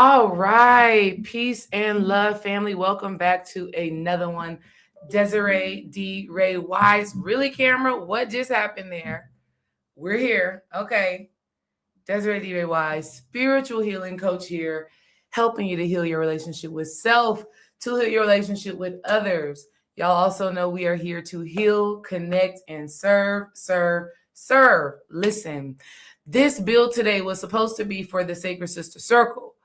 All right. Peace and love, family. Welcome back to another one. Desiree D. Ray Wise. Really, camera? What just happened there? We're here. Okay. Desiree D. Ray Wise, spiritual healing coach here, helping you to heal your relationship with self, to heal your relationship with others. Y'all also know we are here to heal, connect, and serve, serve, serve. Listen, this build today was supposed to be for the Sacred Sister Circle,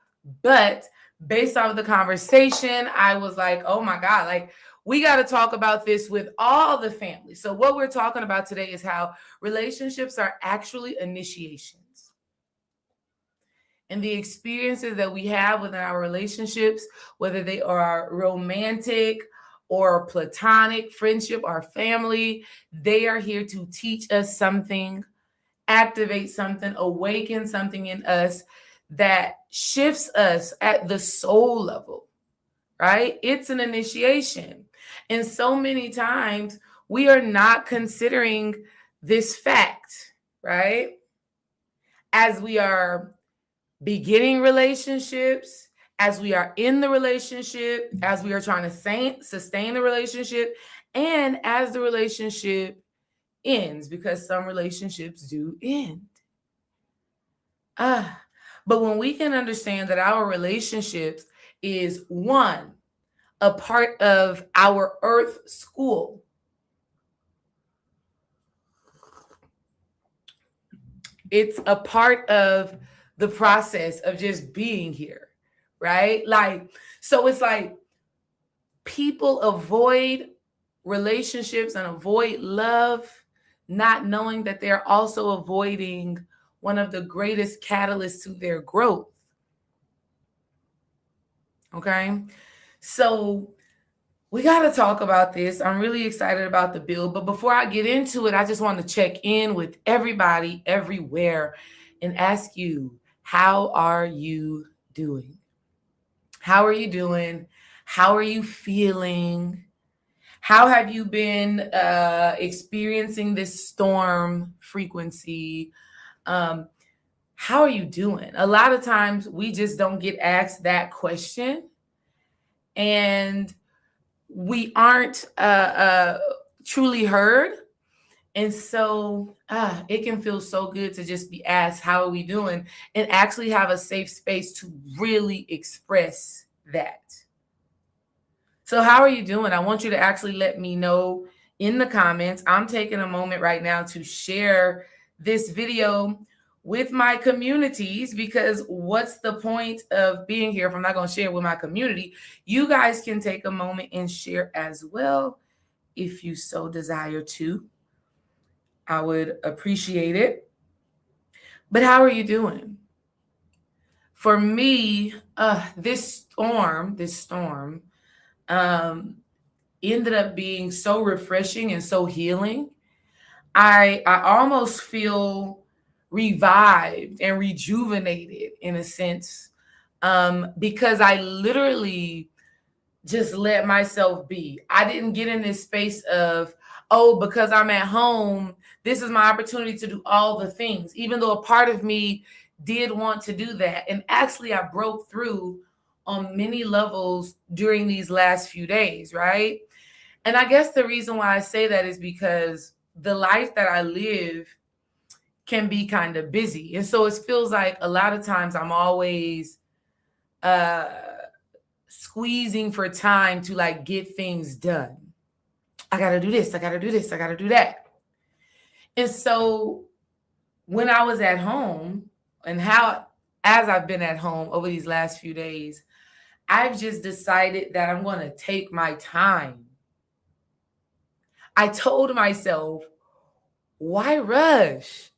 but based off of the conversation, I was like, oh my God, like we got to talk about this with all the family. So what we're talking about today is how relationships are actually initiations. And the experiences that we have within our relationships, whether they are romantic or platonic, friendship, or family, they are here to teach us something, activate something, awaken something in us that shifts us at the soul level, right? It's an initiation. And so many times we are not considering this fact, right? As we are beginning relationships, as we are in the relationship, as we are trying to sustain the relationship, and as the relationship ends, because some relationships do end. But when we can understand that our relationships is one, a part of our earth school. It's a part of the process of just being here, right? Like, so it's like people avoid relationships and avoid love, not knowing that they're also avoiding one of the greatest catalysts to their growth. Okay. So we got to talk about this. I'm really excited about the build. But before I get into it, I just want to check in with everybody everywhere and ask you, how are you doing? How are you doing? How are you feeling? How have you been experiencing this storm frequency? How are you doing? A lot of times we just don't get asked that question. And we aren't truly heard. And so it can feel so good to just be asked, how are we doing? And actually have a safe space to really express that. So how are you doing? I want you to actually let me know in the comments. I'm taking a moment right now to share this video with my communities, because what's the point of being here if I'm not going to share with my community? You guys can take a moment and share as well if you so desire to. I would appreciate it. But how are you doing? For me, this storm ended up being so refreshing and so healing. I almost feel revived and rejuvenated in a sense, because I literally just let myself be. I didn't get in this space of, oh, because I'm at home, this is my opportunity to do all the things, even though a part of me did want to do that. And actually, I broke through on many levels during these last few days, right? And I guess the reason why I say that is because the life that I live can be kind of busy. And so it feels like a lot of times I'm always squeezing for time to like get things done. I got to do this. I got to do this. I got to do that. And so when I was at home, and as I've been at home over these last few days, I've just decided that I'm going to take my time. I told myself, why rush?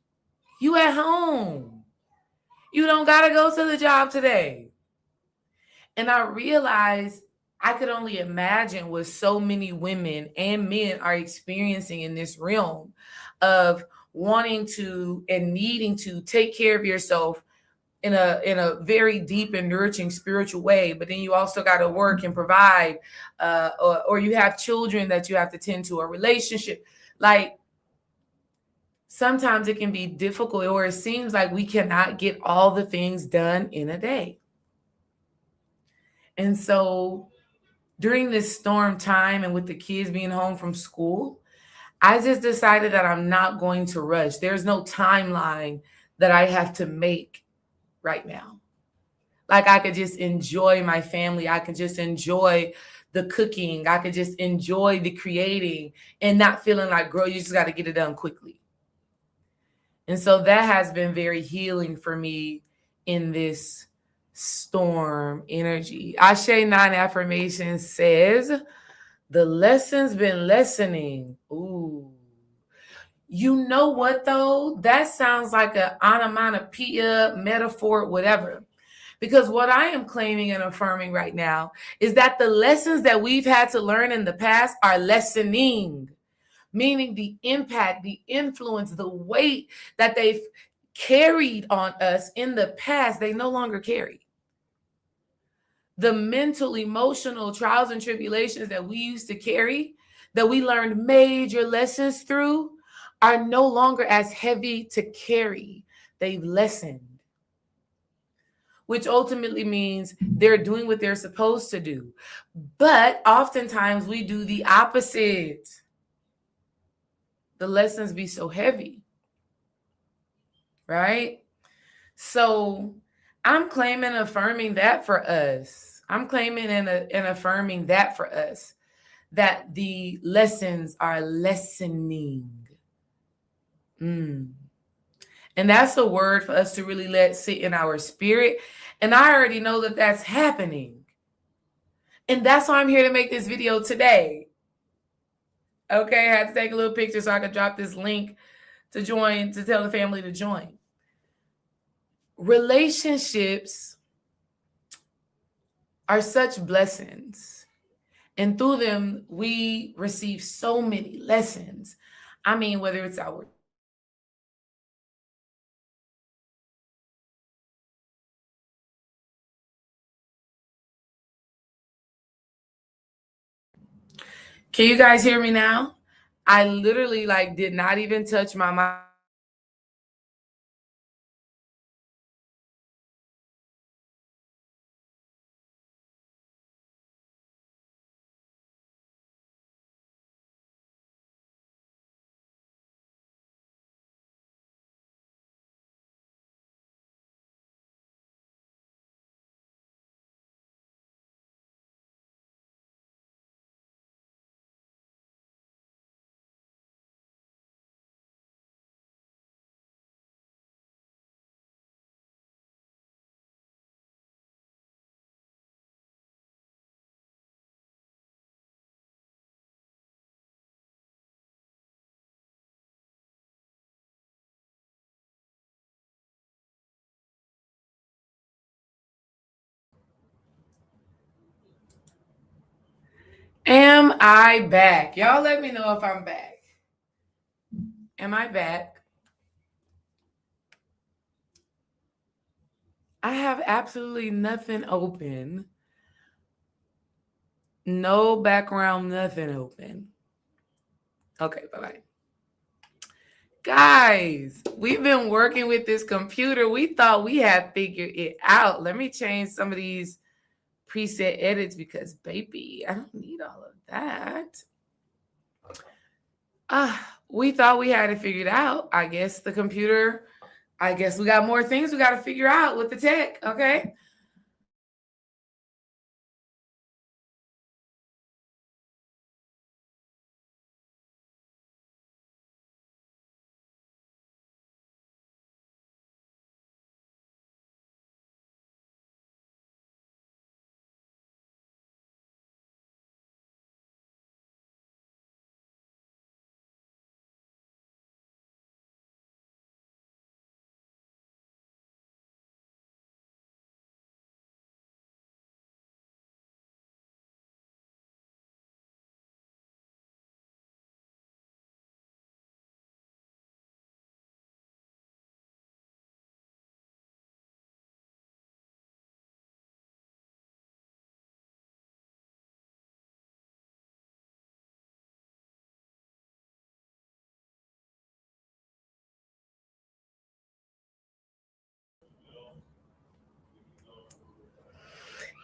You at home. You don't got to go to the job today. And I realized I could only imagine what so many women and men are experiencing in this realm of wanting to and needing to take care of yourself in a very deep and nurturing spiritual way, but then you also got to work and provide, or you have children that you have to tend to, a relationship. Like sometimes it can be difficult, or it seems like we cannot get all the things done in a day. And so during this storm time and with the kids being home from school, I just decided that I'm not going to rush. There's no timeline that I have to make right now. Like I could just enjoy my family. I could just enjoy the cooking. I could just enjoy the creating and not feeling like, girl, you just got to get it done quickly. And so that has been very healing for me in this storm energy. Ashe 9 affirmation says, the lesson's been lessening. Ooh. You know what though? That sounds like an onomatopoeia, metaphor, whatever. Because what I am claiming and affirming right now is that the lessons that we've had to learn in the past are lessening, meaning the impact, the influence, the weight that they've carried on us in the past, they no longer carry. The mental, emotional trials and tribulations that we used to carry, that we learned major lessons through, are no longer as heavy to carry. They've lessened, which ultimately means they're doing what they're supposed to do. But oftentimes we do the opposite. The lessons be so heavy, right? So I'm claiming and affirming that for us. I'm claiming and affirming that for us, that the lessons are lessening. And that's a word for us to really let sit in our spirit. And I already know that that's happening. And that's why I'm here to make this video today. Okay, I had to take a little picture so I could drop this link to join, to tell the family to join. Relationships are such blessings. And through them, we receive so many lessons. I mean, whether it's our Can you guys hear me now? I literally did not even touch my mic. Am I back? Y'all let me know if I'm back. Am I back? I have absolutely nothing open. No background, nothing open. Okay, bye-bye. Guys, we've been working with this computer. We thought we had figured it out. Let me change some of these preset edits because, baby, I don't need all of that. We thought we had it figured out. I guess we got more things we got to figure out with the tech, okay?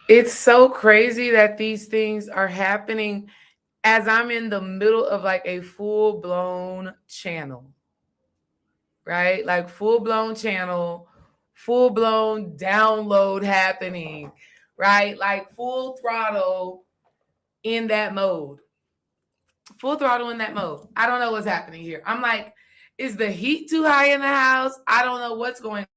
It's so crazy that these things are happening as I'm in the middle of like a full blown channel, right? Like full blown channel, full blown download happening, right? Like full throttle in that mode. Full throttle in that mode. I don't know what's happening here. I'm like, is the heat too high in the house? I don't know what's going on.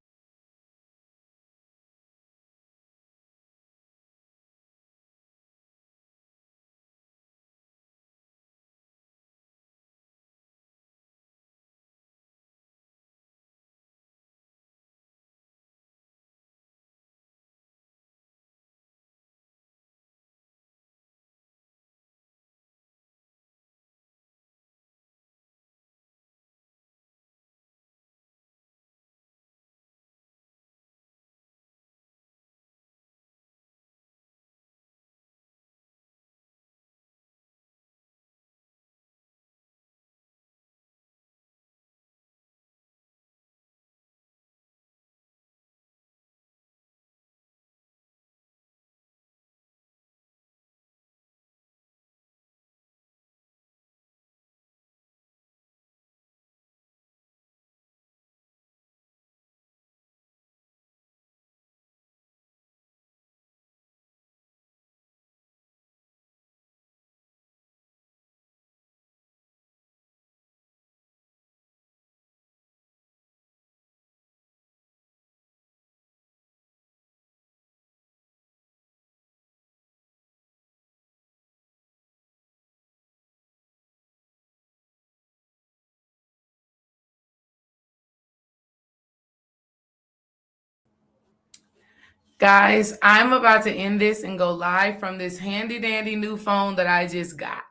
But I'm like, I'm doing Guys, I'm about to end this and go live from this handy dandy new phone that I just got.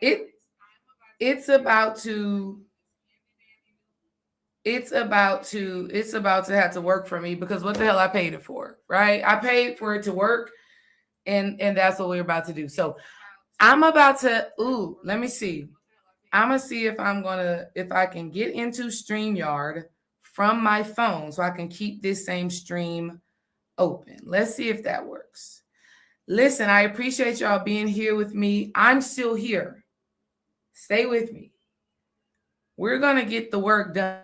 It it's about to it's about to have to work for me because what the hell I paid it for, right? I paid for it to work, and that's what we're about to do. So I'm about to let me see. I'm gonna see if I can get into StreamYard from my phone so I can keep this same stream open. Let's see if that works. Listen, I appreciate y'all being here with me. I'm still here. Stay with me. We're gonna get the work done.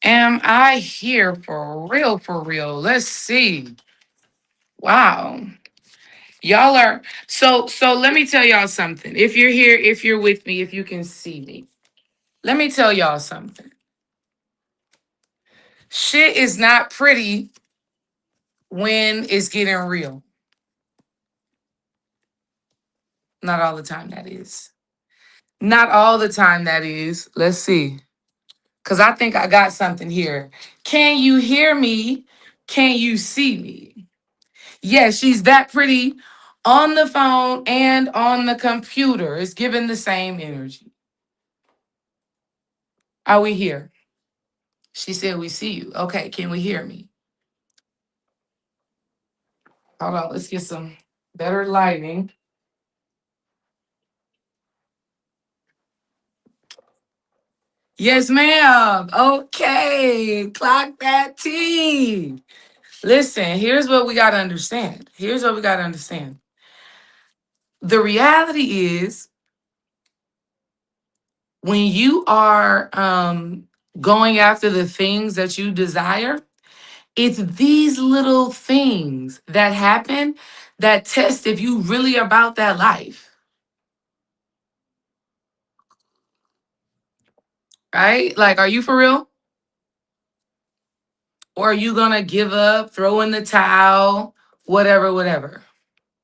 Am I here for real? For real? Let's see. Wow. Y'all are so let me tell y'all something. If you're here, if you're with me, if you can see me. Let me tell y'all something. Shit is not pretty when it's getting real. Not all the time that is. Not all the time that is. Let's see. Cuz I think I got something here. Can you hear me? Can you see me? Yes, she's that pretty on the phone and on the computer. It's giving the same energy. Are we here? She said, we see you. Okay, can we hear me? Hold on, let's get some better lighting. Yes, ma'am. Okay, clock that T. Listen, here's what we got to understand. Here's what we got to understand. The reality is, when you are going after the things that you desire, it's these little things that happen that test if you really about that life, right? Like, are you for real? Or are you gonna give up, throw in the towel, whatever, whatever?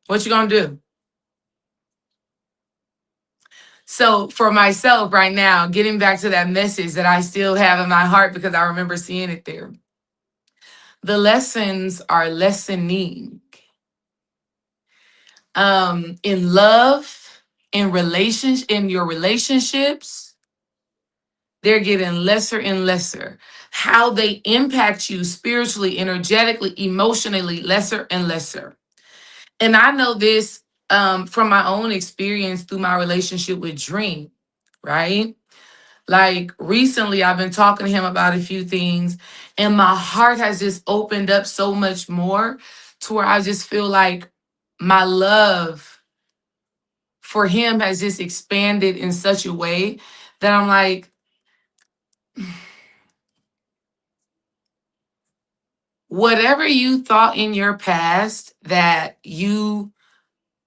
What you gonna do? So for myself right now, getting back to that message that I still have in my heart because I remember seeing it there. The lessons are lessening. In love, in your relationships, they're getting lesser and lesser. How they impact you spiritually, energetically, emotionally, lesser and lesser. And I know this from my own experience through my relationship with Dream, right? Like recently, I've been talking to him about a few things, and my heart has just opened up so much more to where I just feel like my love for him has just expanded in such a way that I'm like, whatever you thought in your past that you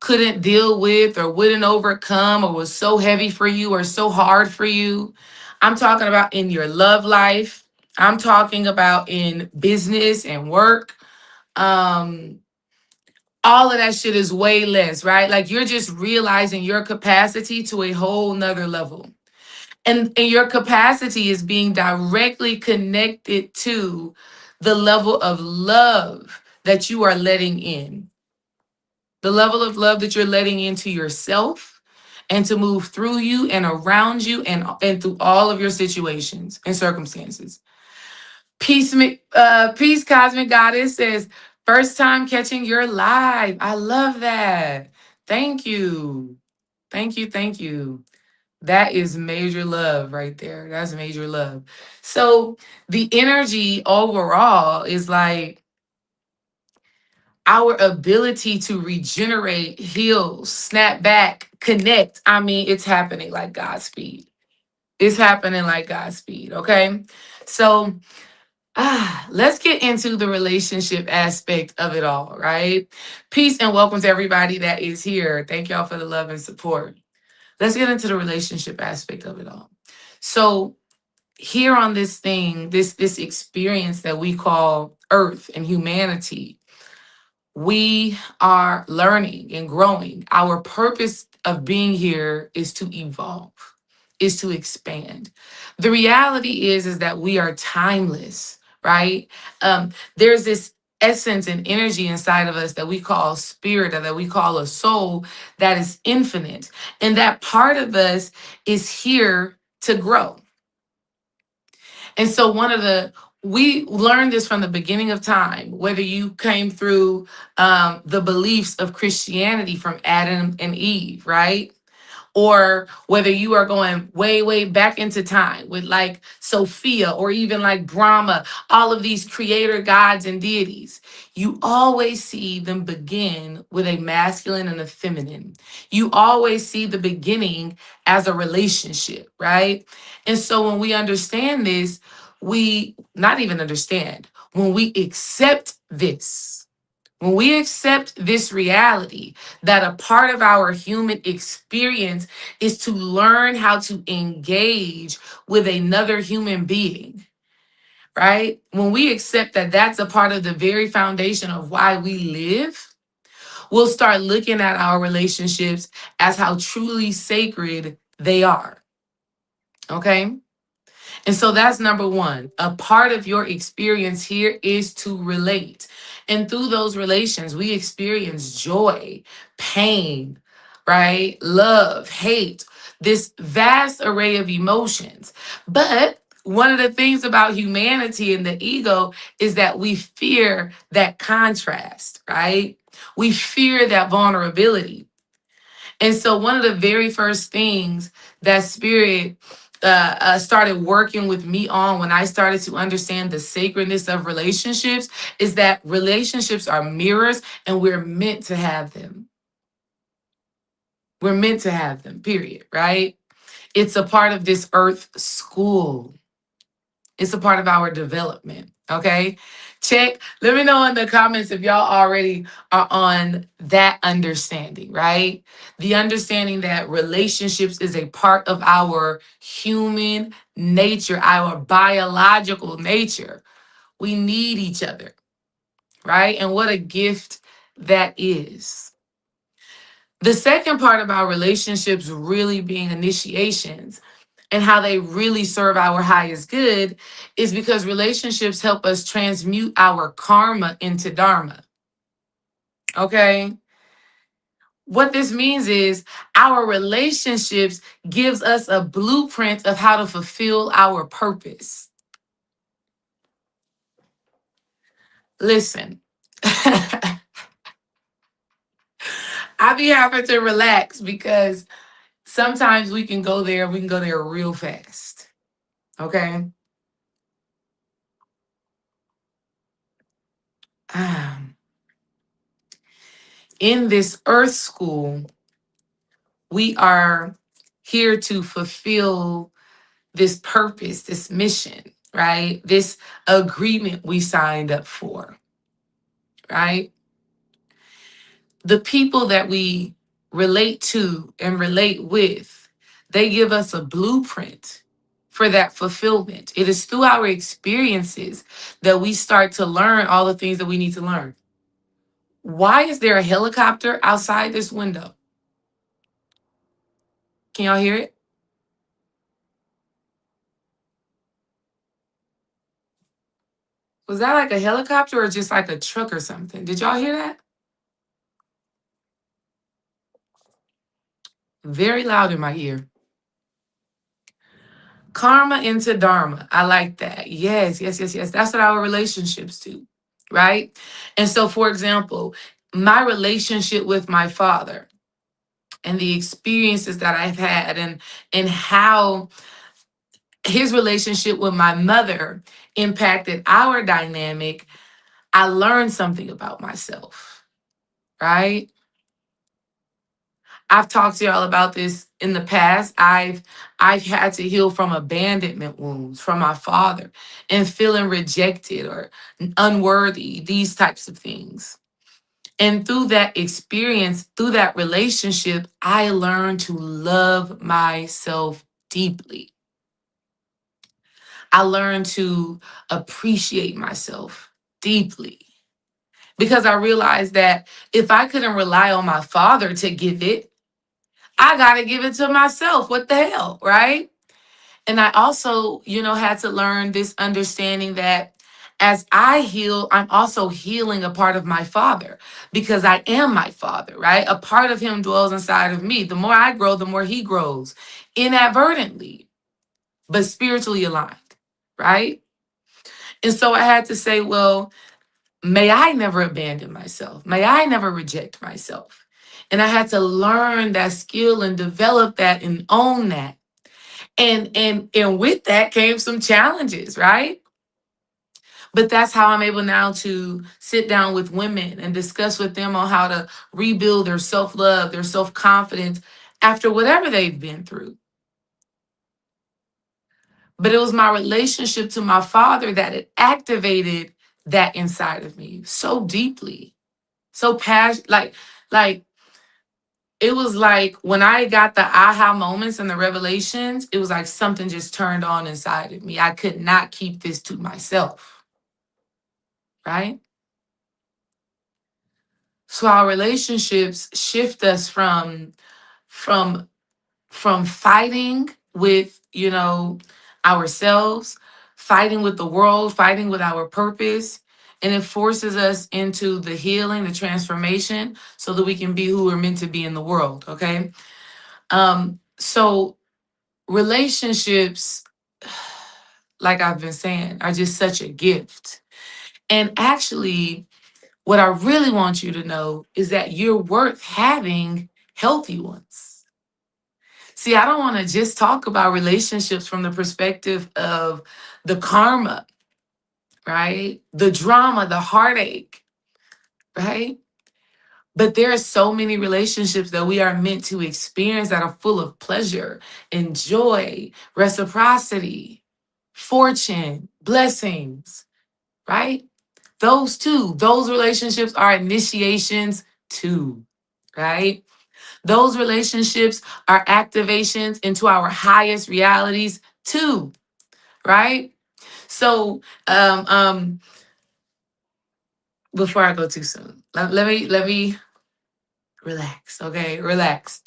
couldn't deal with or wouldn't overcome or was so heavy for you or so hard for you, I'm talking about in your love life. I'm talking about in business and work. Um, all of that shit is way less, right? Like you're just realizing your capacity to a whole nother level. And your capacity is being directly connected to the level of love that you are letting in, the level of love that you're letting into yourself and to move through you and around you and through all of your situations and circumstances. Peace Cosmic Goddess says, first time catching your live. I love that. Thank you. Thank you. Thank you. That is major love right there. That's major love. So the energy overall is like our ability to regenerate, heal, snap back, connect. I mean, it's happening like Godspeed. It's happening like Godspeed. Okay. So let's get into the relationship aspect of it all, right? Peace and welcome to everybody that is here. Thank y'all for the love and support. Let's get into the relationship aspect of it all. So here on this thing, this experience that we call Earth and humanity, we are learning and growing. Our purpose of being here is to evolve, is to expand. The reality is that we are timeless, right? There's this essence and energy inside of us that we call spirit or that we call a soul that is infinite. And that part of us is here to grow. And so we learned this from the beginning of time, whether you came through the beliefs of Christianity from Adam and Eve, right? Or whether you are going way, way back into time with like Sophia or even like Brahma, all of these creator gods and deities, you always see them begin with a masculine and a feminine. You always see the beginning as a relationship, right? And so when we understand this, we not even understand, when we accept this, when we accept this reality that a part of our human experience is to learn how to engage with another human being, right? When we accept that that's a part of the very foundation of why we live, we'll start looking at our relationships as how truly sacred they are, okay? And so that's number one. A part of your experience here is to relate. And through those relations, we experience joy, pain, right? Love, hate, this vast array of emotions. But one of the things about humanity and the ego is that we fear that contrast, right? We fear that vulnerability. And so, one of the very first things that Spirit started working with me on when I started to understand the sacredness of relationships is that relationships are mirrors and we're meant to have them. We're meant to have them, period, right? It's a part of this earth school. It's a part of our development. Okay. Check. Let me know in the comments if y'all already are on that understanding, right? The understanding that relationships is a part of our human nature, our biological nature. We need each other, right? And what a gift that is. The second part about relationships really being initiations and how they really serve our highest good is because relationships help us transmute our karma into dharma. Okay? What this means is our relationships gives us a blueprint of how to fulfill our purpose. Listen. I be having to relax because sometimes we can go there real fast. Okay? Um, in this earth school, we are here to fulfill this purpose, this mission, right? This agreement we signed up for, right? The people that we relate to and relate with, they give us a blueprint for that fulfillment. It is through our experiences that we start to learn all the things that we need to learn. Why is there a helicopter outside this window? Can y'all hear it? Was that like a helicopter or just like a truck or something? Did y'all hear that? Very loud in my ear. Karma into dharma. I like that. Yes, yes, yes, yes. That's what our relationships do, right? And so, for example, my relationship with my father and the experiences that I've had and how his relationship with my mother impacted our dynamic, I learned something about myself, right? I've talked to y'all about this in the past. I've had to heal from abandonment wounds from my father and feeling rejected or unworthy, these types of things. And through that experience, through that relationship, I learned to love myself deeply. I learned to appreciate myself deeply because I realized that if I couldn't rely on my father to give it, I got to give it to myself. What the hell, right? And I also, had to learn this understanding that as I heal, I'm also healing a part of my father because I am my father, right? A part of him dwells inside of me. The more I grow, the more he grows inadvertently, but spiritually aligned, right? And so I had to say, well, may I never abandon myself. May I never reject myself. And I had to learn that skill and develop that and own that. And with that came some challenges, right? But that's how I'm able now to sit down with women and discuss with them on how to rebuild their self-love, their self-confidence after whatever they've been through. But it was my relationship to my father that it activated that inside of me so deeply, so passionate, like it was like when I got the aha moments and the revelations, it was like something just turned on inside of me. I could not keep this to myself, right? So our relationships shift us from from fighting with, ourselves, fighting with the world, fighting with our purpose, and it forces us into the healing, the transformation so that we can be who we're meant to be in the world, okay? So relationships like I've been saying, are just such a gift. And actually, what I really want you to know is that you're worth having healthy ones. See, I don't want to just talk about relationships from the perspective of the karma, right? The drama, the heartache, right? But there are so many relationships that we are meant to experience that are full of pleasure and joy, reciprocity, fortune, blessings, right? Those relationships are initiations too, right? Those relationships are activations into our highest realities too, right? So, before I go too soon, let me relax, okay? Relax.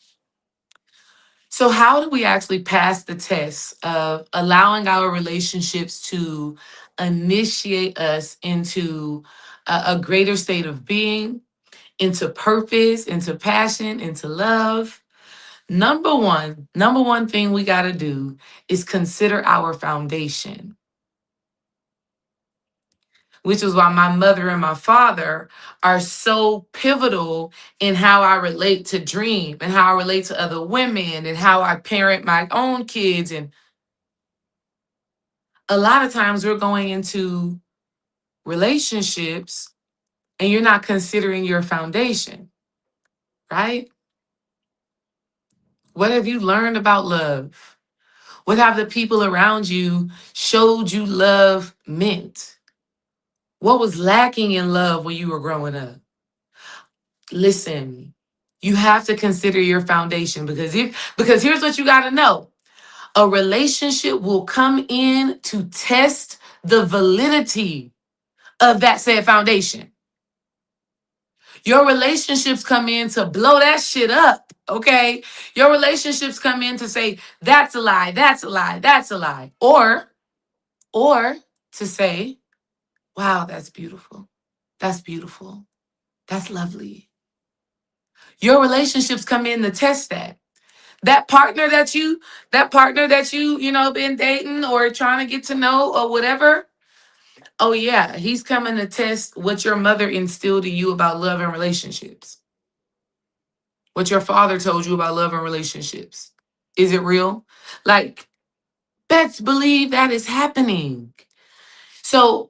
So, how do we actually pass the test of allowing our relationships to initiate us into a greater state of being, into purpose, into passion, into love? Number one thing we got to do is consider our foundation, which is why my mother and my father are so pivotal in how I relate to Dream and how I relate to other women and how I parent my own kids. And a lot of times we're going into relationships and you're not considering your foundation, right? What have you learned about love? What have the people around you showed you love meant? What was lacking in love when you were growing up? Listen, you have to consider your foundation because here's what you got to know. A relationship will come in to test the validity of that said foundation. Your relationships come in to blow that shit up, okay? Your relationships come in to say that's a lie, that's a lie, that's a lie. Or to say, wow, that's beautiful. That's beautiful. That's lovely. Your relationships come in to test that. That partner that you been dating or trying to get to know or whatever. Oh yeah, he's coming to test what your mother instilled in you about love and relationships. What your father told you about love and relationships. Is it real? Like, best believe that is happening. So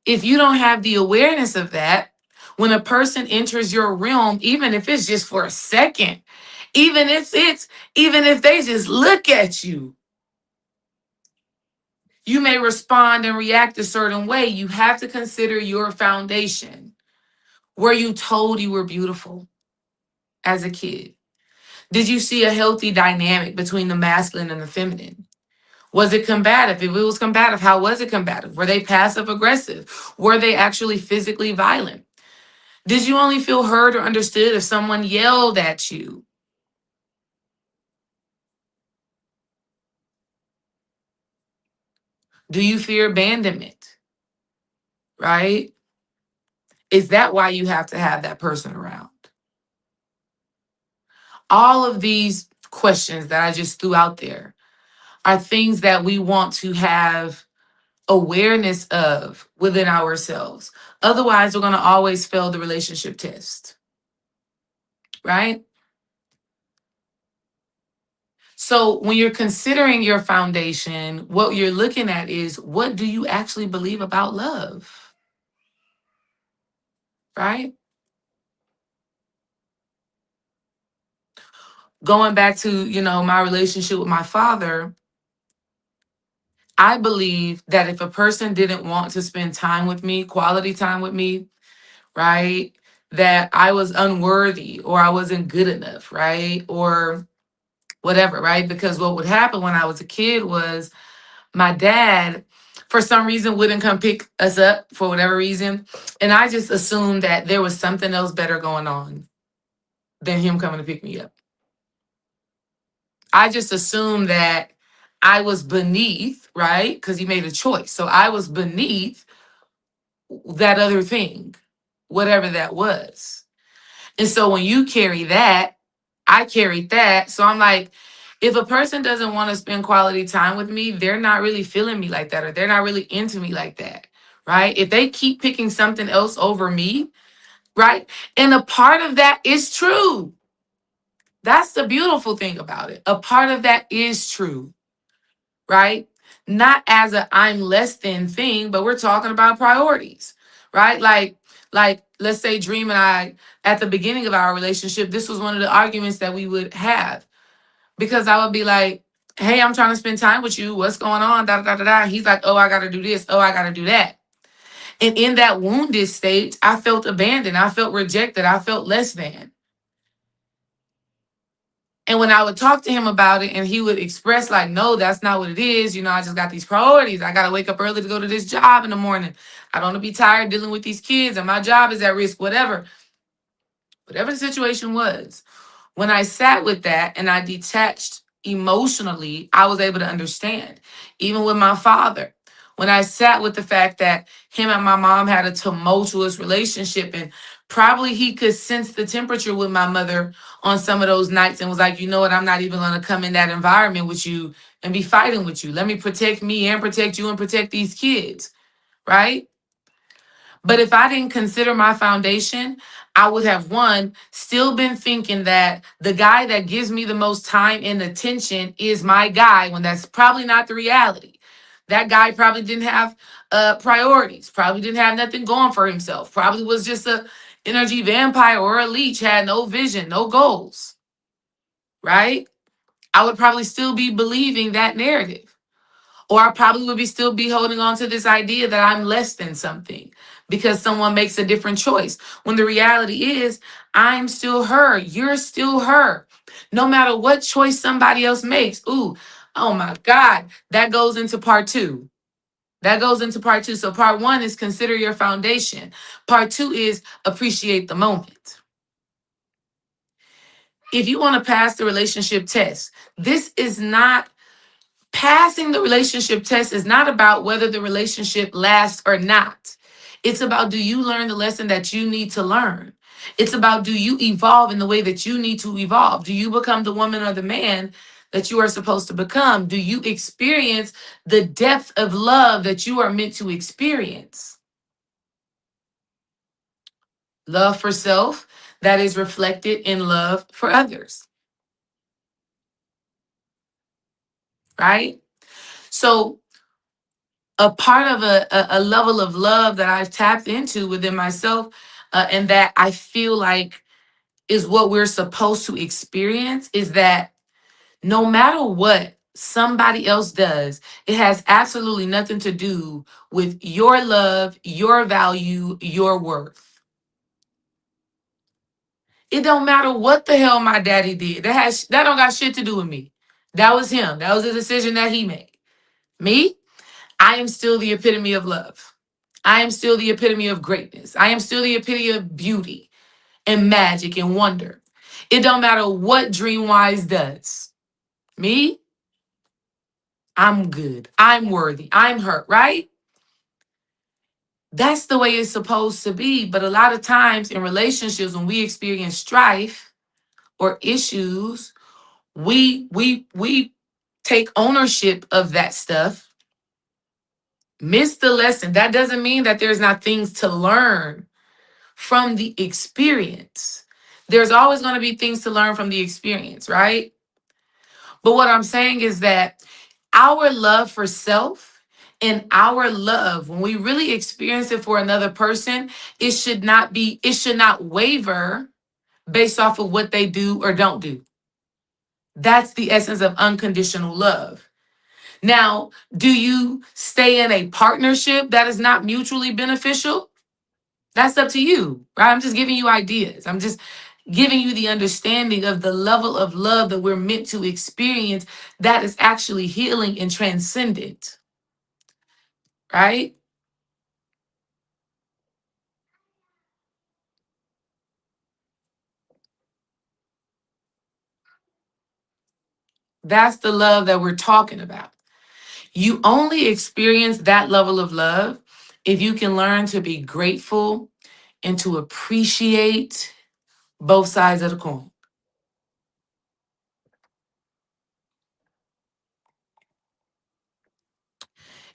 if you don't have the awareness of that, when a person enters your realm, even if it's just for a second, even if they just look at you, you may respond and react a certain way. You have to consider your foundation. Were you told you were beautiful as a kid? Did you see a healthy dynamic between the masculine and the feminine? Was it combative? If it was combative, how was it combative? Were they passive aggressive? Were they actually physically violent? Did you only feel heard or understood if someone yelled at you? Do you fear abandonment? Right? Is that why you have to have that person around? All of these questions that I just threw out there are things that we want to have awareness of within ourselves. Otherwise, we're going to always fail the relationship test, right? So, when you're considering your foundation, what you're looking at is what do you actually believe about love, right? Going back to my relationship with my father, I believe that if a person didn't want to spend time with me, quality time with me, right, that I was unworthy or I wasn't good enough, right? Or whatever, right? Because what would happen when I was a kid was my dad, for some reason, wouldn't come pick us up for whatever reason. And I just assumed that there was something else better going on than him coming to pick me up. I just assumed that I was beneath, right? Because he made a choice. So I was beneath that other thing, whatever that was. And so when you carry that, I carried that. So I'm like, If a person doesn't want to spend quality time with me, they're not really feeling me like that, or they're not really into me like that, right? If they keep picking something else over me, right? And a part of that is true. That's the beautiful thing about it. A part of that is true, right? Not as a I'm less than thing, but we're talking about priorities, right? Like let's say Dream and I, at the beginning of our relationship, this was one of the arguments that we would have, because I would be like, hey, I'm trying to spend time with you. What's going on? Da da da da. He's like, oh, I gotta do this. Oh, I gotta do that. And in that wounded state, I felt abandoned. I felt rejected. I felt less than. And when I would talk to him about it and he would express like, no, that's not what it is. I just got these priorities. I got to wake up early to go to this job in the morning. I don't want to be tired dealing with these kids and my job is at risk, whatever the situation was. When I sat with that and I detached emotionally, I was able to understand. Even with my father, when I sat with the fact that him and my mom had a tumultuous relationship, and probably he could sense the temperature with my mother on some of those nights and was like, you know what, I'm not even going to come in that environment with you and be fighting with you. Let me protect me and protect you and protect these kids, right? But if I didn't consider my foundation, I would have, one, still been thinking that the guy that gives me the most time and attention is my guy, when that's probably not the reality. That guy probably didn't have priorities, probably didn't have nothing going for himself, probably was just a energy vampire or a leech, had no vision, no goals, right? I would probably still be believing that narrative. Or I probably would still be holding on to this idea that I'm less than something because someone makes a different choice. When the reality is, I'm still her. You're still her. No matter what choice somebody else makes. Ooh, oh my God. That goes into part two. That goes into part two. So part one is consider your foundation. Part two is appreciate the moment. If you want to pass the relationship test, this is not passing the relationship test is not about whether the relationship lasts or not. It's about, do you learn the lesson that you need to learn? It's about, do you evolve in the way that you need to evolve? Do you become the woman or the man that you are supposed to become? Do you experience the depth of love that you are meant to experience? Love for self that is reflected in love for others, right? So a part of a level of love that I've tapped into within myself, and that I feel like is what we're supposed to experience, is that no matter what somebody else does, it has absolutely nothing to do with your love, your value, your worth. It don't matter what the hell my daddy did. That don't got shit to do with me. That was him. That was a decision that he made. Me, I am still the epitome of love. I am still the epitome of greatness. I am still the epitome of beauty and magic and wonder. It don't matter what Dreamwise does. Me, I'm good. I'm worthy. I'm hurt, right? That's the way it's supposed to be. But a lot of times in relationships, when we experience strife or issues, we take ownership of that stuff, miss the lesson. That doesn't mean that there's not things to learn from the experience. There's always going to be things to learn from the experience, right? But what I'm saying is that our love for self and our love, when we really experience it for another person, it should not waver based off of what they do or don't do. That's the essence of unconditional love. Now, do you stay in a partnership that is not mutually beneficial? That's up to you, right? I'm just giving you ideas. I'm just giving you the understanding of the level of love that we're meant to experience that is actually healing and transcendent, right? That's the love that we're talking about. You only experience that level of love if you can learn to be grateful and to appreciate both sides of the coin.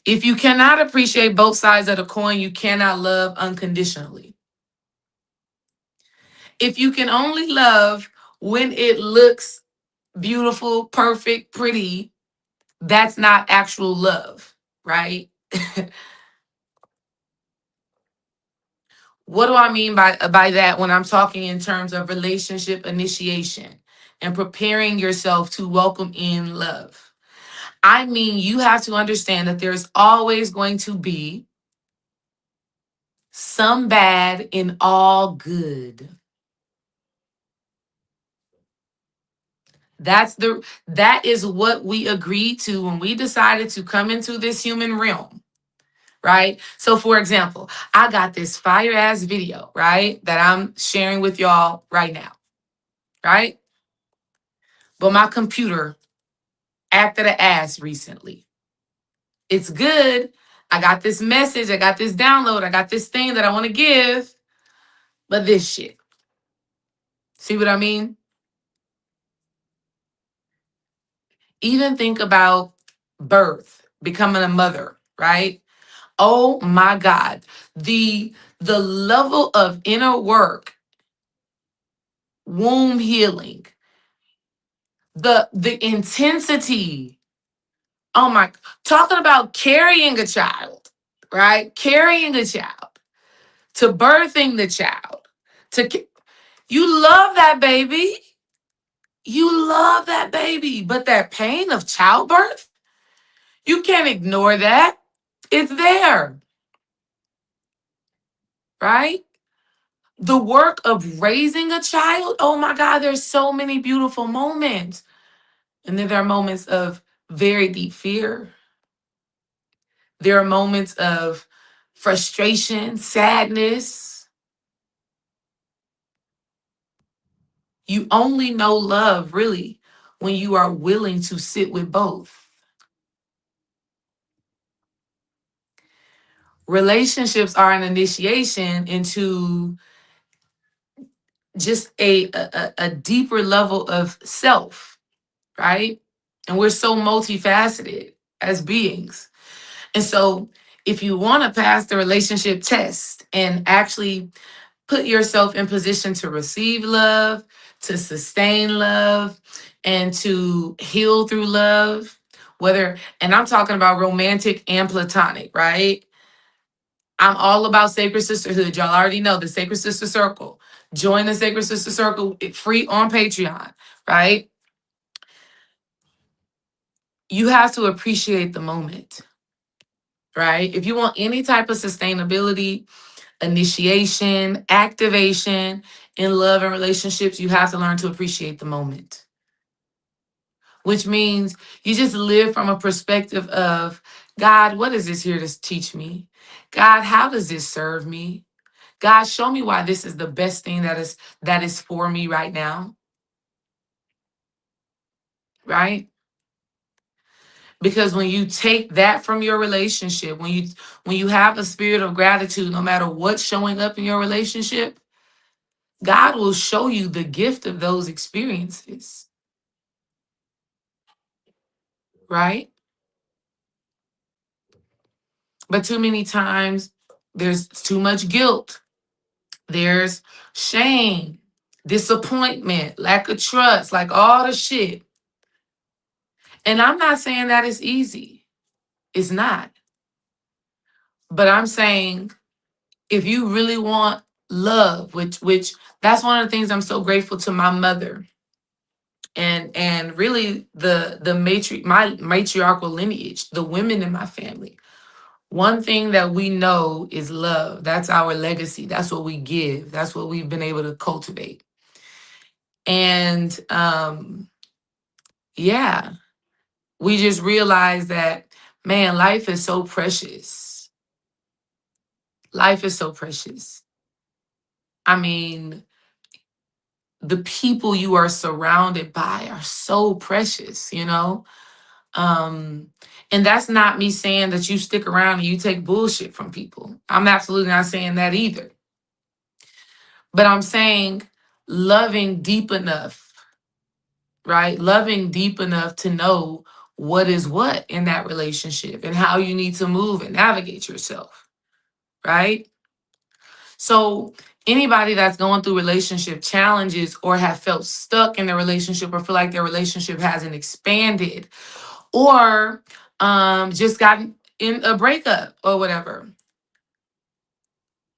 If you cannot appreciate both sides of the coin, you cannot love unconditionally. If you can only love when it looks beautiful, perfect, pretty, that's not actual love, right? What do I mean by that when I'm talking in terms of relationship initiation and preparing yourself to welcome in love? I mean, you have to understand that there's always going to be some bad in all good. That is what we agreed to when we decided to come into this human realm, right? So for example, I got this fire ass video, right, that I'm sharing with y'all right now, right? But my computer acted an ass recently. It's good. I got this message, I got this download, I got this thing that I want to give, but this shit. See what I mean? Even think about birth, becoming a mother, right? Oh my God. The level of inner work, womb healing, the intensity. Oh my, talking about carrying a child, right? Carrying a child, to birthing the child, you love that baby. You love that baby, but that pain of childbirth, you can't ignore that. It's there, right? The work of raising a child, oh my God, there's so many beautiful moments. And then there are moments of very deep fear. There are moments of frustration, sadness. You only know love really when you are willing to sit with both. Relationships are an initiation into just a deeper level of self, right? And we're so multifaceted as beings. And so, if you want to pass the relationship test and actually put yourself in position to receive love, to sustain love, and to heal through love, and I'm talking about romantic and platonic, right? I'm all about sacred sisterhood. Y'all already know the Sacred Sister Circle. Join the Sacred Sister Circle, free on Patreon, right? You have to appreciate the moment, right? If you want any type of sustainability, initiation, activation in love and relationships, you have to learn to appreciate the moment, which means you just live from a perspective of, God, what is this here to teach me? God, how does this serve me? God, show me why this is the best thing that is for me right now, right? Because when you take that from your relationship, when you have a spirit of gratitude, no matter what's showing up in your relationship, God will show you the gift of those experiences, right? But too many times there's too much guilt, there's shame, disappointment, lack of trust, like all the shit. And I'm not saying that it's easy. It's not. But I'm saying if you really want love, which that's one of the things I'm so grateful to my mother and really my matriarchal lineage, the women in my family. One thing that we know is love. That's our legacy. That's what we give. That's what we've been able to cultivate. And yeah, we just realized that, man, life is so precious. Life is so precious. I mean, the people you are surrounded by are so precious, you know? Um, and that's not me saying that you stick around and you take bullshit from people. I'm absolutely not saying that either. But I'm saying loving deep enough, right? Loving deep enough to know what is what in that relationship and how you need to move and navigate yourself, right? So, anybody that's going through relationship challenges or have felt stuck in their relationship or feel like their relationship hasn't expanded or just gotten in a breakup or whatever,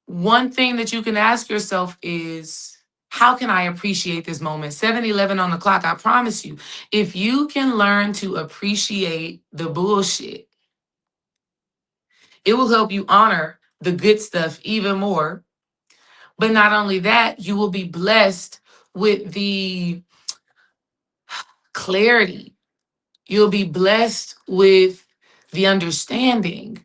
one thing that you can ask yourself is, how can I appreciate this moment? 7-11 on the clock, I promise you. If you can learn to appreciate the bullshit, it will help you honor the good stuff even more. But not only that, you will be blessed with the clarity. You'll be blessed with the understanding.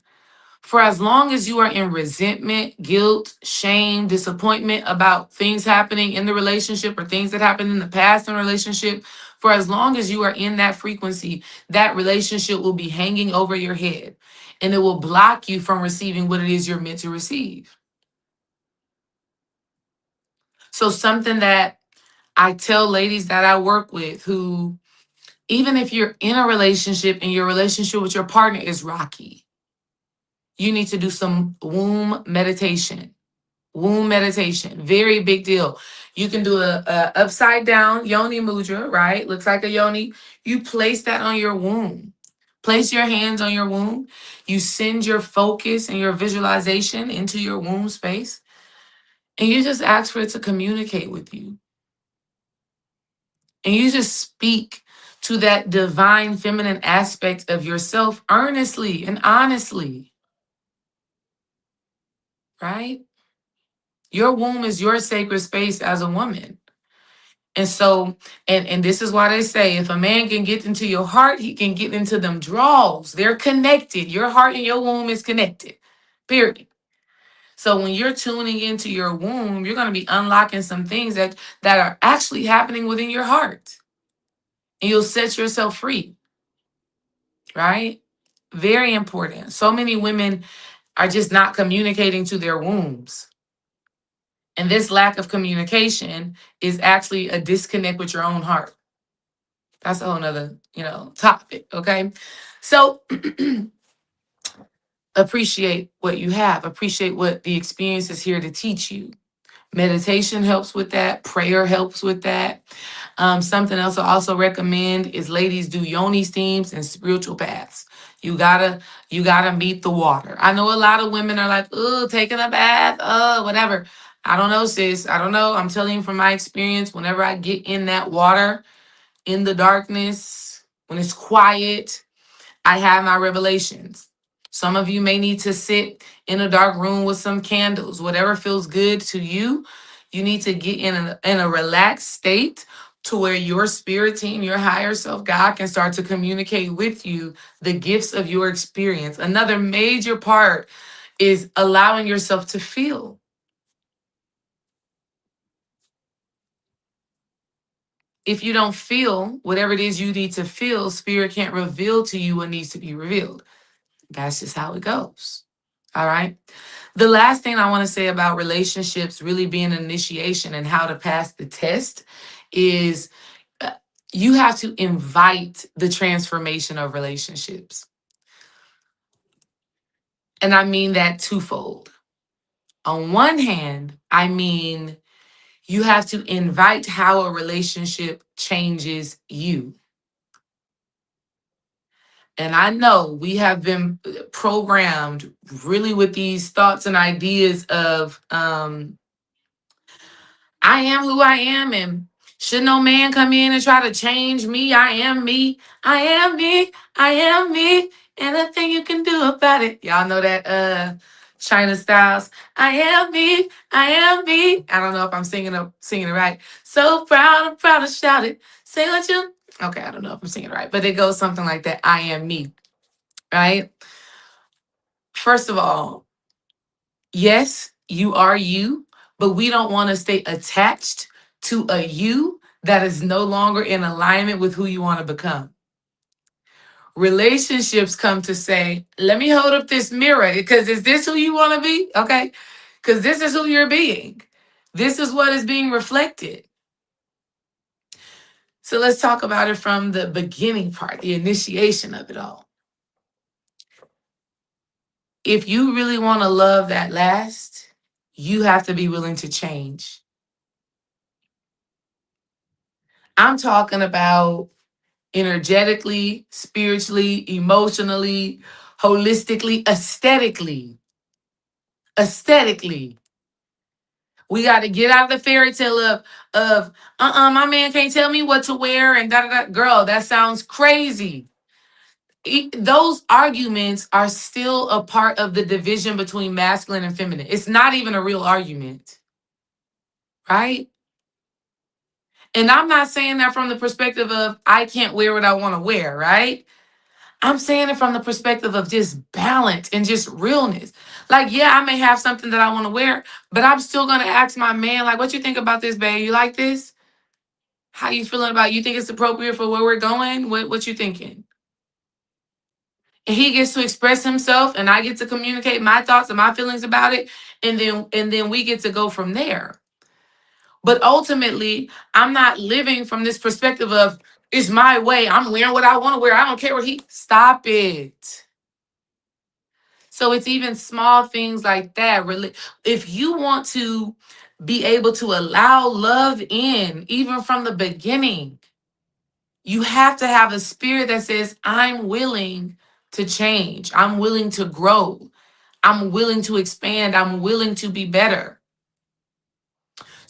For as long as you are in resentment, guilt, shame, disappointment about things happening in the relationship or things that happened in the past in a relationship, for as long as you are in that frequency, that relationship will be hanging over your head and it will block you from receiving what it is you're meant to receive. So, something that I tell ladies that I work with who, even if you're in a relationship and your relationship with your partner is rocky, you need to do some womb meditation. Womb meditation, very big deal. You can do a upside down yoni mudra, right? Looks like a yoni. You place that on your womb. Place your hands on your womb. You send your focus and your visualization into your womb space. And you just ask for it to communicate with you. And you just speak to that divine feminine aspect of yourself earnestly and honestly, right? Your womb is your sacred space as a woman. And so, and this is why they say if a man can get into your heart, he can get into them draws. They're connected. Your heart and your womb is connected. Period. So when you're tuning into your womb, you're going to be unlocking some things that are actually happening within your heart. And you'll set yourself free, right? Very important. So many women are just not communicating to their wombs. And this lack of communication is actually a disconnect with your own heart. That's a whole nother, topic. Okay. So appreciate what you have. Appreciate what the experience is here to teach you. Meditation helps with that. Prayer helps with that. Something else I also recommend is ladies do yoni steams and spiritual baths. You gotta meet the water. I know a lot of women are like, oh, taking a bath, whatever. I don't know, sis. I don't know. I'm telling you from my experience, whenever I get in that water, in the darkness, when it's quiet, I have my revelations. Some of you may need to sit in a dark room with some candles, whatever feels good to you. You need to get in a relaxed state to where your spirit team, your higher self, God, can start to communicate with you the gifts of your experience. Another major part is allowing yourself to feel. If you don't feel whatever it is you need to feel, spirit can't reveal to you what needs to be revealed. That's just how it goes. All right. The last thing I want to say about relationships really being an initiation and how to pass the test is uh, you have to invite the transformation of relationships. And I mean that twofold. On one hand, I mean you have to invite how a relationship changes you. And I know we have been programmed really with these thoughts and ideas of I am who I am, and should no man come in and try to change me, I am me. I am me. I am me. And nothing you can do about it. Y'all know that China Styles. I am me. I am me. I don't know if I'm singing it right. So proud, I'm proud to shout it. Say what you. Okay, I don't know if I'm singing it right, but it goes something like that. I am me. Right? First of all, yes, you are you, but we don't want to stay attached to a you that is no longer in alignment with who you want to become. Relationships come to say, let me hold up this mirror because is this who you want to be? Okay. Because this is who you're being. This is what is being reflected. So let's talk about it from the beginning part, the initiation of it all. If you really want a love that lasts, you have to be willing to change. I'm talking about energetically, spiritually, emotionally, holistically, aesthetically. Aesthetically. We got to get out of the fairy tale of my man can't tell me what to wear and da da da. Girl, that sounds crazy. Those arguments are still a part of the division between masculine and feminine. It's not even a real argument, right? And I'm not saying that from the perspective of I can't wear what I want to wear, right? I'm saying it from the perspective of just balance and just realness. Like, yeah, I may have something that I want to wear, but I'm still gonna ask my man, like, what you think about this, babe? You like this? How you feeling about it? You think it's appropriate for where we're going? What you thinking? And he gets to express himself and I get to communicate my thoughts and my feelings about it. And then we get to go from there. But ultimately, I'm not living from this perspective of it's my way. I'm wearing what I want to wear. I don't care what he stop it. So it's even small things like that. Really, if you want to be able to allow love in, even from the beginning, you have to have a spirit that says, I'm willing to change. I'm willing to grow. I'm willing to expand. I'm willing to be better.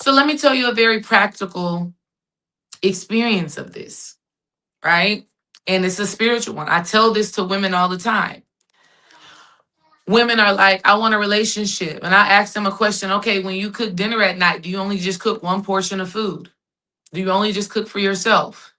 So let me tell you a very practical experience of this, right? And it's a spiritual one. I tell this to women all the time. Women are like, I want a relationship. And I ask them a question. Okay, when you cook dinner at night, do you only just cook one portion of food? Do you only just cook for yourself?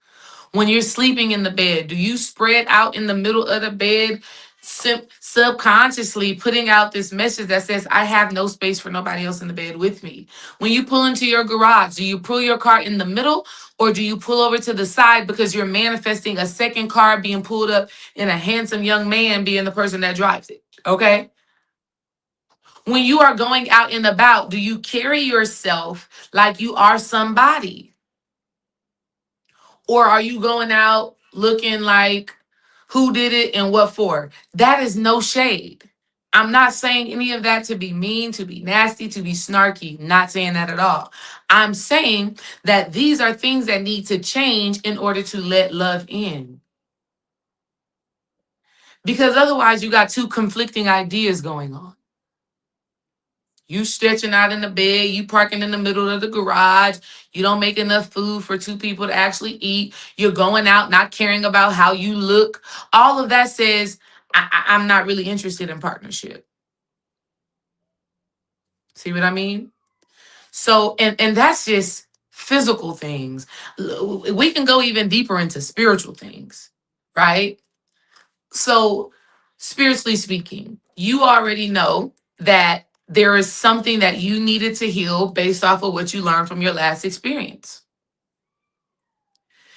When you're sleeping in the bed, do you spread out in the middle of the bed, subconsciously putting out this message that says, I have no space for nobody else in the bed with me? When you pull into your garage, do you pull your car in the middle or do you pull over to the side because you're manifesting a second car being pulled up and a handsome young man being the person that drives it? Okay. When you are going out and about, do you carry yourself like you are somebody? Or are you going out looking like who did it and what for? That is no shade. I'm not saying any of that to be mean, to be nasty, to be snarky. Not saying that at all. I'm saying that these are things that need to change in order to let love in. Because otherwise, you got two conflicting ideas going on. You stretching out in the bed, you parking in the middle of the garage, you don't make enough food for two people to actually eat, you're going out not caring about how you look. All of that says, I'm not really interested in partnership. See what I mean? So, and that's just physical things. We can go even deeper into spiritual things, right? So, spiritually speaking, you already know that there is something that you needed to heal based off of what you learned from your last experience.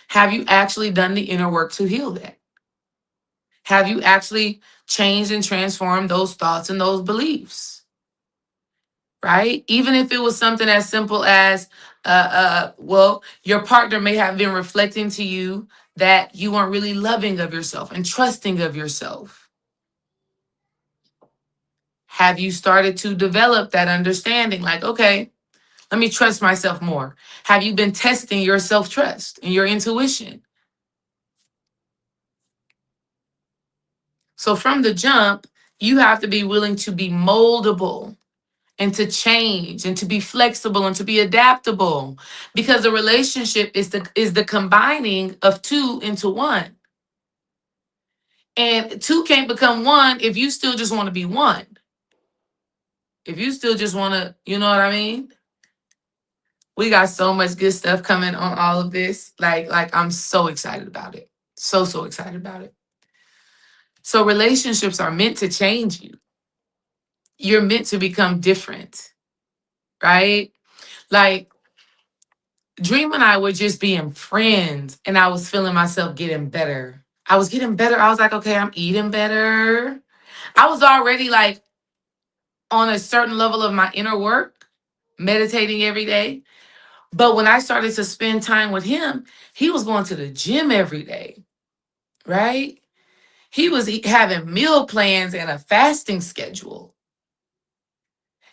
Have you actually done the inner work to heal that? Have you actually changed and transformed those thoughts and those beliefs? Right? Even if it was something as simple as, well, your partner may have been reflecting to you that you weren't really loving of yourself and trusting of yourself. Have you started to develop that understanding? Like, okay, let me trust myself more. Have you been testing your self trust and your intuition? So, from the jump, you have to be willing to be moldable and to change and to be flexible and to be adaptable because a relationship is the combining of two into one. And two can't become one if you still just want to be one. If you still just want to, you know what I mean? We got so much good stuff coming on all of this. Like I'm so excited about it. So excited about it. So relationships are meant to change you. You're meant to become different, right? Like Dream and I were just being friends and I was feeling myself getting better. I was getting better. I was like, okay, I'm eating better. I was already like on a certain level of my inner work, meditating every day. But when I started to spend time with him, he was going to the gym every day, right? He was having meal plans and a fasting schedule.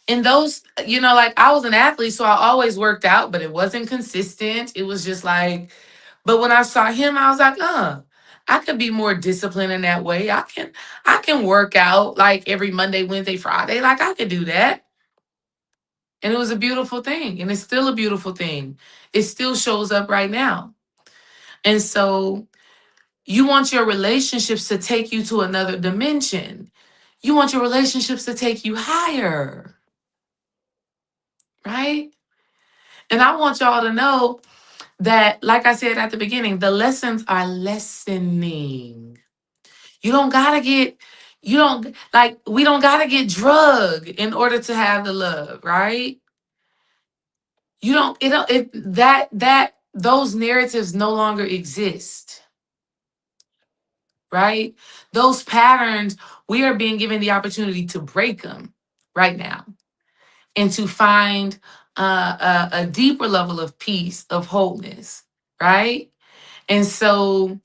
And those, like I was an athlete, so I always worked out, but it wasn't consistent. It was just like, but when I saw him, I was like, I could be more disciplined in that way. I can work out like every Monday, Wednesday, Friday. Like I could do that. And it was a beautiful thing. And it's still a beautiful thing. It still shows up right now. And so you want your relationships to take you to another dimension. You want your relationships to take you higher, right? And I want y'all to know that, like I said at the beginning, the lessons are lessening. You don't gotta get, you don't like, we don't gotta get drugged in order to have the love, right? You don't, it don't, it, that, those narratives no longer exist, right? Those patterns, we are being given the opportunity to break them right now and to find a deeper level of peace, of wholeness, right? And so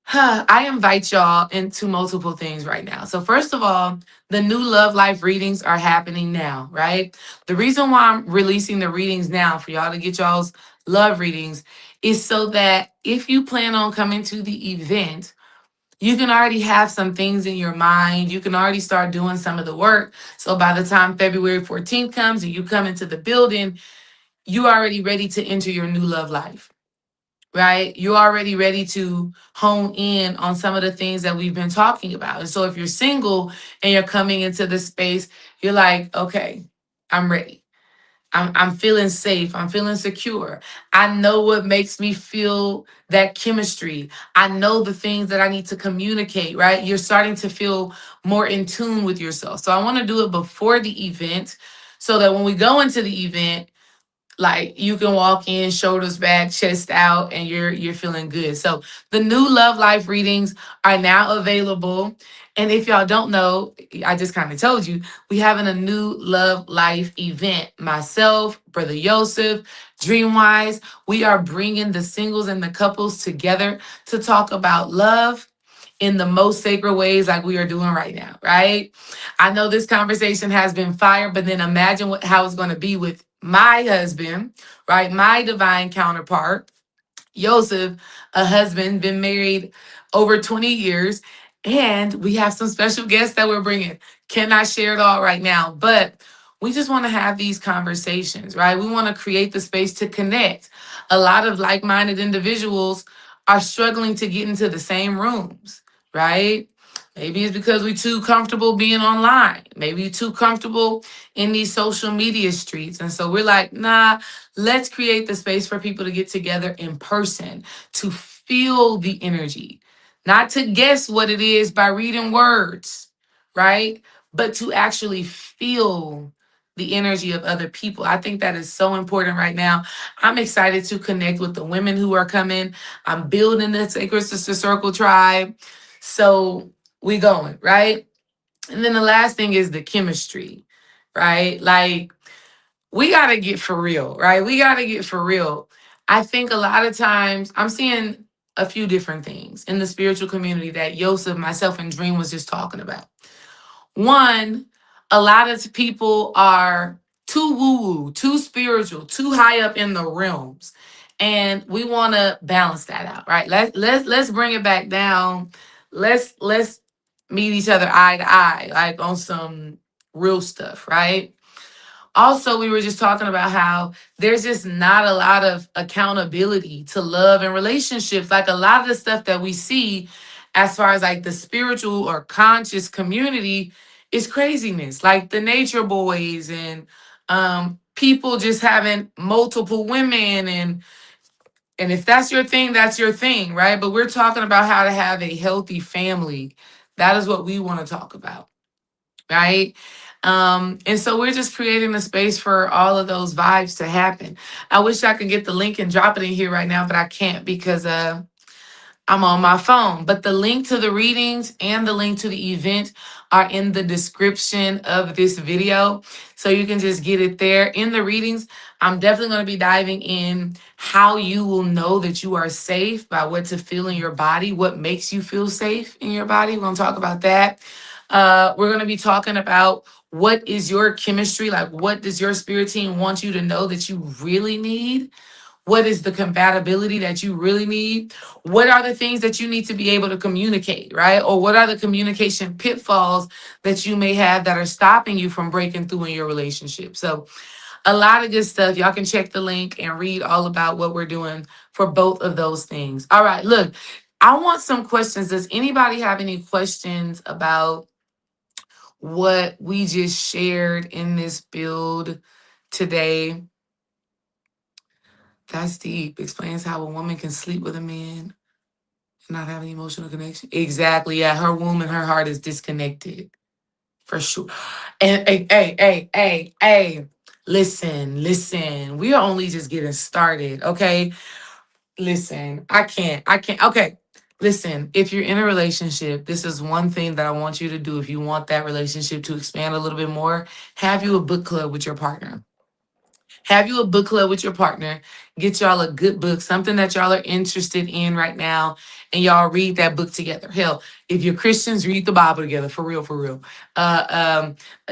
I invite y'all into multiple things right now. So, first of all, the Nu Love Life readings are happening now, right? The reason why I'm releasing the readings now for y'all to get y'all's love readings is so that if you plan on coming to the event, you can already have some things in your mind. You can already start doing some of the work. So, by the time February 14th comes and you come into the building, you already ready to enter your new love life, right? You're already ready to hone in on some of the things that we've been talking about. And so if you're single and you're coming into this space, you're like, okay, I'm ready. I'm feeling safe. I'm feeling secure. I know what makes me feel that chemistry. I know the things that I need to communicate, right? You're starting to feel more in tune with yourself. So I want to do it before the event so that when we go into the event, like you can walk in shoulders back, chest out, and you're feeling good. So the Nu Love Life readings are now available. And if y'all don't know, I just kind of told you, we having a Nu Love Life event. Myself, Brother Yosef, Dreamwise, we are bringing the singles and the couples together to talk about love in the most sacred ways like we are doing right now, right? I know this conversation has been fire, but then imagine how it's going to be with my husband, right? My divine counterpart, Joseph, a husband, been married over 20 years. And we have some special guests that we're bringing. Cannot share it all right now, but we just want to have these conversations, right? We want to create the space to connect. A lot of like minded individuals are struggling to get into the same rooms, right? Maybe it's because we're too comfortable being online. Maybe you're too comfortable in these social media streets. And so we're like, nah, let's create the space for people to get together in person, to feel the energy, not to guess what it is by reading words, right? But to actually feel the energy of other people. I think that is so important right now. I'm excited to connect with the women who are coming. I'm building the Sacred Sister Circle tribe. So we going, right? And then the last thing is the chemistry, right? Like we got to get for real, right? We got to get for real. I think a lot of times I'm seeing a few different things in the spiritual community that Yosef, myself, and Dream was just talking about. One, a lot of people are too woo-woo, too spiritual, too high up in the realms. And we want to balance that out, right? Let's bring it back down. Let's meet each other eye to eye, like on some real stuff, right? Also, we were just talking about how there's just not a lot of accountability to love and relationships. Like a lot of the stuff that we see as far as like the spiritual or conscious community is craziness. Like the nature boys and people just having multiple women and if that's your thing, that's your thing, right? But we're talking about how to have a healthy family. That is what we want to talk about, right? And so we're just creating a space for all of those vibes to happen. I wish I could get the link and drop it in here right now, but I can't because I'm on my phone. But the link to the readings and the link to the event are in the description of this video. So you can just get it there. In the readings, I'm definitely going to be diving in how you will know that you are safe by what to feel in your body, what makes you feel safe in your body. We're going to talk about that. We're going to be talking about what is your chemistry, like what does your spirit team want you to know that you really need? What is the compatibility that you really need? What are the things that you need to be able to communicate, right? Or what are the communication pitfalls that you may have that are stopping you from breaking through in your relationship? So, a lot of good stuff. Y'all can check the link and read all about what we're doing for both of those things. All right, look, I want some questions. Does anybody have any questions about what we just shared in this build today? That's deep. Explains how a woman can sleep with a man and not have an emotional connection. Exactly. Yeah, her womb and her heart is disconnected for sure. And hey. Listen. We are only just getting started. Okay. Listen, I can't. Okay. Listen, if you're in a relationship, this is one thing that I want you to do. If you want that relationship to expand a little bit more, have you a book club with your partner. Have you a book club with your partner. Get y'all a good book, something that y'all are interested in right now, and y'all read that book together. Hell, if you're Christians, read the Bible together, for real, for real.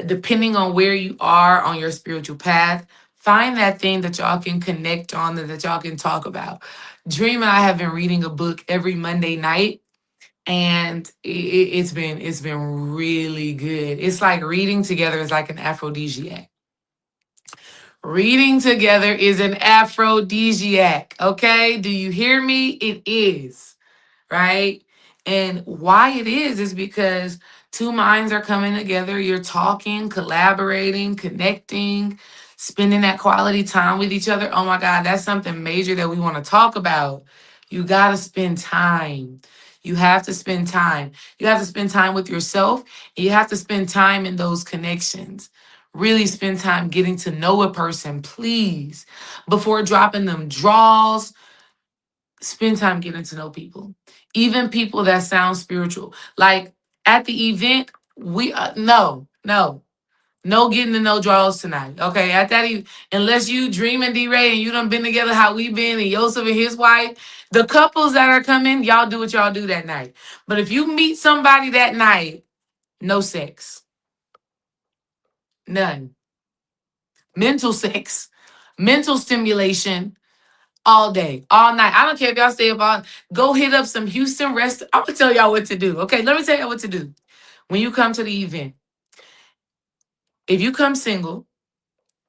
Depending on where you are on your spiritual path, find that thing that y'all can connect on, that y'all can talk about. Dream and I have been reading a book every Monday night, and it's been really good. It's like reading together is like an aphrodisiac. Reading together is an aphrodisiac. Okay. Do you hear me? It is. Right. And why it is because two minds are coming together. You're talking, collaborating, connecting, spending that quality time with each other. Oh my God. That's something major that we want to talk about. You got to spend time. You have to spend time. You have to spend time with yourself. And you have to spend time in those connections. Really spend time getting to know a person, please. Before dropping them draws, spend time getting to know people. Even people that sound spiritual. Like at the event, we no getting to know draws tonight. Okay. At that unless you Dream and D-Ray and you done been together how we been and Joseph and his wife, the couples that are coming, y'all do what y'all do that night. But if you meet somebody that night, no sex. None. Mental sex, mental stimulation all day, all night. I don't care if y'all stay up on, go hit up some Houston rest. I'm gonna tell y'all what to do. Okay, let me tell y'all what to do. When you come to the event, if you come single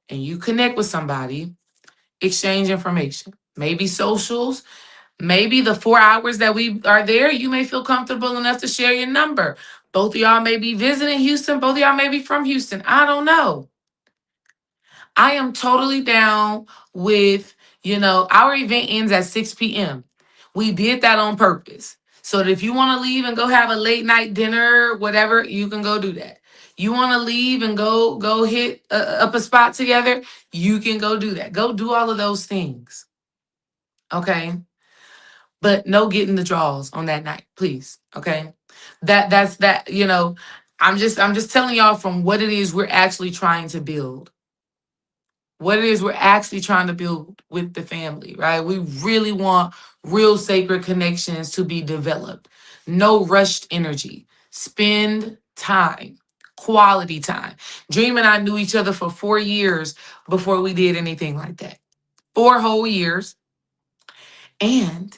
and you connect with somebody, exchange information. Maybe socials, maybe the 4 hours that we are there, you may feel comfortable enough to share your number. Both of y'all may be visiting Houston, both of y'all may be from Houston. I don't know. I am totally down with, our event ends at 6 p.m. We did that on purpose. So that if you want to leave and go have a late night dinner, whatever, you can go do that. You want to leave and go hit up a spot together, you can go do that. Go do all of those things. Okay? But no getting the draws on that night, please. Okay? That's that, I'm just telling y'all from what it is we're actually trying to build. What it is we're actually trying to build with the family, right? We really want real sacred connections to be developed. No rushed energy. Spend time, quality time. Dream and I knew each other for 4 years before we did anything like that. 4 whole years. And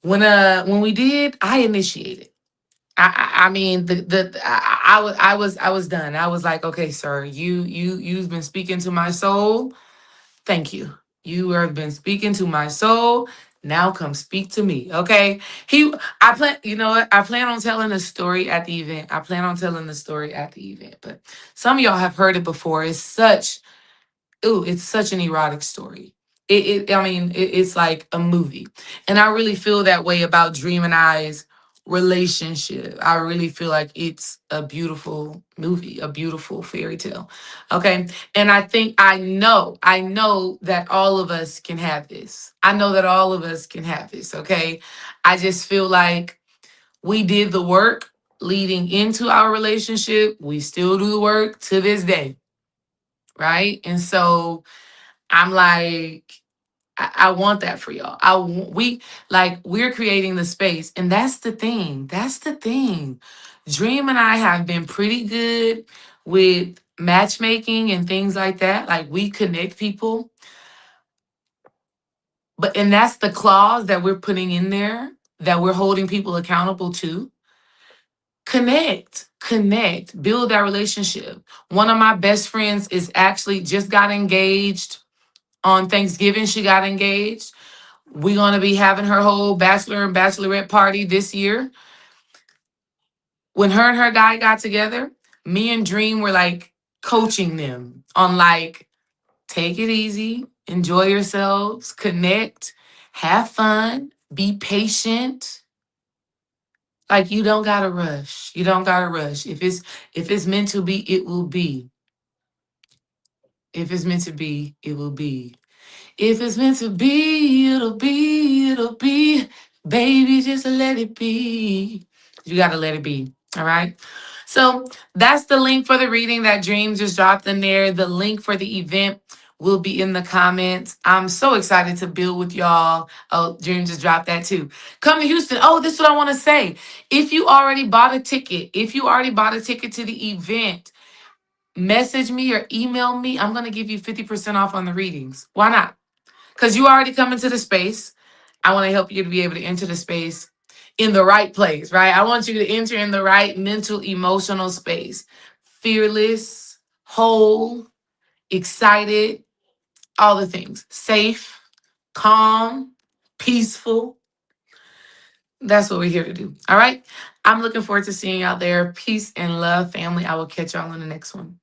when we did, I initiated. I mean I was done. I was like, okay, sir, you've been speaking to my soul. Thank you. You have been speaking to my soul. Now come speak to me. Okay. I plan, you know what? I plan on telling the story at the event. I plan on telling the story at the event. But some of y'all have heard it before. It's such an erotic story. I mean, it's like a movie. And I really feel that way about Dream and I's relationship. I really feel like it's a beautiful movie, a beautiful fairy tale. Okay. And I know that all of us can have this. I know that all of us can have this. Okay. I just feel like we did the work leading into our relationship. We still do the work to this day. Right. And so I'm like, I want that for y'all. We like we're creating the space, and that's the thing. That's the thing. Dream and I have been pretty good with matchmaking and things like that. Like we connect people, but and that's the clause that we're putting in there that we're holding people accountable to. Connect, build that relationship. One of my best friends is actually just got engaged on Thanksgiving. She got engaged. We're going to be having her whole bachelor and bachelorette party this year. When her and her guy got together, me and Dream were like coaching them on like, take it easy, enjoy yourselves, connect, have fun, be patient. Like you don't gotta rush. You don't gotta rush. If it's meant to be, it will be. If it's meant to be, it will be. If it's meant to be, it'll be, it'll be. Baby, just let it be. You got to let it be. All right. So that's the link for the reading that Dream just dropped in there. The link for the event will be in the comments. I'm so excited to build with y'all. Oh, Dream just dropped that too. Come to Houston. Oh, this is what I want to say. If you already bought a ticket to the event, message me or email me. I'm going to give you 50% off on the readings. Why not? Because you already come into the space. I want to help you to be able to enter the space in the right place, right? I want you to enter in the right mental, emotional space. Fearless, whole, excited, all the things. Safe, calm, peaceful. That's what we're here to do. All right. I'm looking forward to seeing you out there. Peace and love, family. I will catch y'all on the next one.